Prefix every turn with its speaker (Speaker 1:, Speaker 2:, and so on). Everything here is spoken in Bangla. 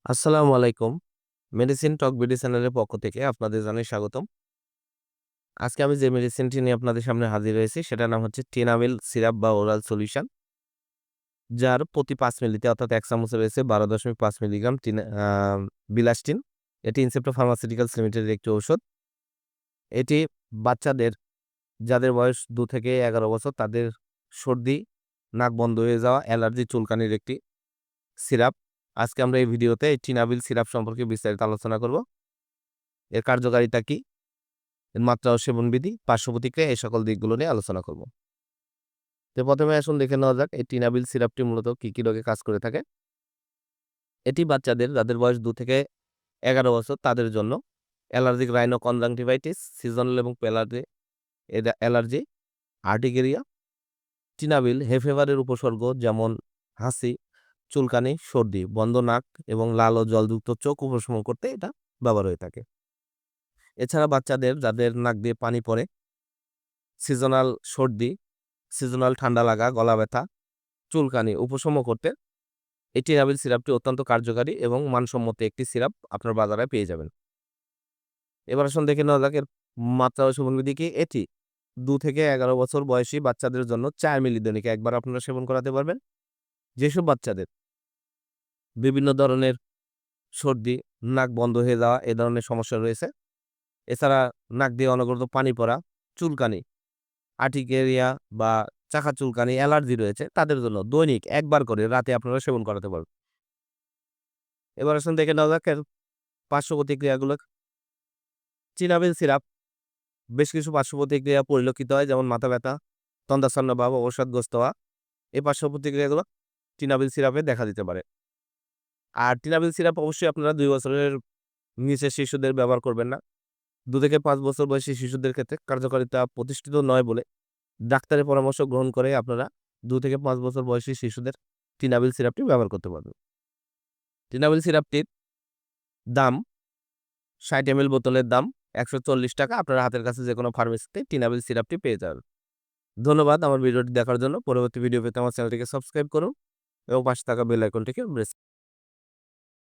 Speaker 1: আসসালামু আলাইকুম। মেডিসিন টক বিডি চ্যানেলের পক্ষ থেকে আপনাদের জানাই স্বাগতম। আজকে আমি যে মেডিসিনটি নিয়ে আপনাদের সামনে হাজির হয়েছি সেটার নাম হচ্ছে টিনাবিল সিরাপ বা ওরাল সলিউশন। যার প্রতি ৫ মিলিতে অর্থাৎ ১ চামচে রয়েছে ১২.৫ মিলিগ্রাম বিলাস্টিন। এটি ইনসেপ্টো ফার্মাসিউটিক্যালস লিমিটেডের একটি ঔষধ। এটি বাচ্চাদের যাদের বয়স ২ থেকে ১১ বছর তাদের সর্দি, নাক বন্ধ হয়ে যাওয়া, অ্যালার্জি, চুলকানির একটি সিরাপ। আজকে আমরা এই ভিডিওতে এই টিনাবিল সিরাপ সম্পর্কে বিস্তারিত আলোচনা করব। এর কার্যকারিতা কি? এর মাত্রা ও সেবনবিধি, পার্শ্ব প্রতিক্রিয়া এই সকল দিকগুলো নিয়ে আলোচনা করব। তো ১ম এ আসুন দেখে নেওয়া যাক এই টিনাবিল সিরাপটি মূলত কি রোগে কাজ করে থাকে। এটি বাচ্চাদের যাদের বয়স ২ থেকে ১১ বছর তাদের জন্য অ্যালার্জিক রাইনো কনজাংটিভাইটিস, সিজনাল এবং প্যালারি অ্যালার্জি, আর্টিকেরিয়া, টিনাবিল হে ফিভারের উপসর্গ যেমন হাঁচি, চুলকানি, সর্দি, বন্ধ নাক এবং লাল ও জলযুক্ত চোখ উপশম করতে এটা ব্যবহার হয়ে থাকে। এছাড়া বাচ্চাদের যাদের নাক দিয়ে পানি পড়ে, সিজনাল সর্দি, সিজনাল ঠান্ডা লাগা, গলা ব্যথা, চুলকানি উপশম করতে এই টিনাবিল সিরাপটি অত্যন্ত কার্যকারী এবং মানসম্মত একটি সিরাপ আপনার বাজারে পেয়ে যাবেন। এবার আসুন দেখে নেওয়া যাক এর মাত্রা ও সেবনবিধি কি। এটি ২ থেকে ১১ বছর বয়সী বাচ্চাদের জন্য ৪ মিলি দৈনিক একবার আপনারা সেবন করাতে পারবেন। যেসব বাচ্চাদের বিভিন্ন ধরনের সর্দি, নাক বন্ধ হয়ে যাওয়া এ ধরনের সমস্যা রয়েছে। এছাড়া নাক দিয়ে অনবরত পানি পড়া, চুলকানি, আর্টিকেরিয়া বা চাকা চুলকানি, অ্যালার্জি রয়েছে তাদের জন্য দৈনিক একবার করে রাতে আপনারা সেবন করাতে পারবেন। এবার আসুন দেখে নেওয়া যাক এর পার্শ্ব প্রতিক্রিয়াগুলো। চিনাবিল সিরাপ বেশ কিছু পার্শ্ব প্রতিক্রিয়া পরিলক্ষিত হয় যেমন মাথা ব্যথা, তন্দ্রাচ্ছন্ন ভাব, অবসাদগ্রস্ত হওয়া। এই পার্শ্ব প্রতিক্রিয়াগুলো টিনাবিল সিরাপে দেখা দিতে পারে। আর টিনাবিল সিরাপ অবশ্যই আপনারা ২ বছরের নিচের শিশুদের ব্যবহার করবেন না। ২ থেকে ৫ বছর বয়সী শিশুদের ক্ষেত্রে কার্যকারিতা প্রতিষ্ঠিত নয় বলে ডাক্তারের পরামর্শ গ্রহণ করে আপনারা ২ থেকে ৫ বছর বয়সী শিশুদের টিনাবিল সিরাপটি ব্যবহার করতে পারবেন। টিনাবিল সিরাপটির দাম ৬০ এমএল বোতলের দাম ৳১৪০। আপনার হাতের কাছে যেকোনো ফার্মেসিতে টিনাবিল সিরাপটি পেয়ে যাবেন। ধন্যবাদ আমার ভিডিওটি দেখার জন্য। পরবর্তী ভিডিও পেতে আমার চ্যানেলটিকে সাবস্ক্রাইব করুন এবং পাশে থাকা বেল আইকনটিকে প্রেস